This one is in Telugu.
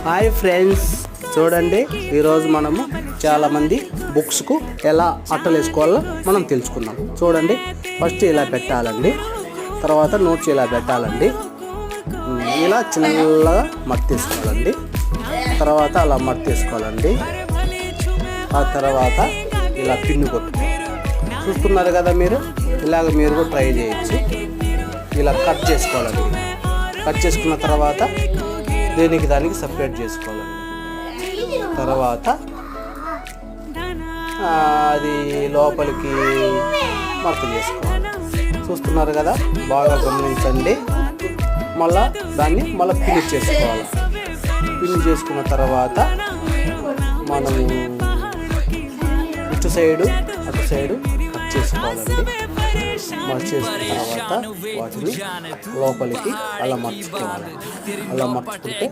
హాయ్ ఫ్రెండ్స్, చూడండి ఈరోజు మనము చాలామంది బుక్స్కు ఎలా అట్టలు వేసుకోవాలో మనం తెలుసుకుందాం. చూడండి, ఫస్ట్ ఇలా పెట్టాలండి, తర్వాత నోట్స్ ఇలా పెట్టాలండి, ఇలా చిన్నగా మర్తేసుకోవాలండి, తర్వాత అలా మర్తేసుకోవాలండి. ఆ తర్వాత ఇలా పిన్ను కొట్టుకోవాలి. చూస్తున్నారు కదా మీరు, ఇలాగ మీరు కూడా ట్రై చేయొచ్చు. ఇలా కట్ చేసుకోవాలండి. కట్ చేసుకున్న తర్వాత దానికి సపరేట్ చేసుకోవాలండి. తర్వాత అది లోపలికి మడత చేసుకోవాలి. చూస్తున్నారు కదా, బాగా గమనించండి. దాన్ని పిన్ చేసుకోవాలి. పిన్ చేసుకున్న తర్వాత మనము ఇటు సైడు అటు సైడు కట్ చేసుకోవాలండి. మర్చేసుకున్న తర్వాత వాటిని లోపలికి అలా మర్చుకోవాలి. అలా మర్చుకుంటే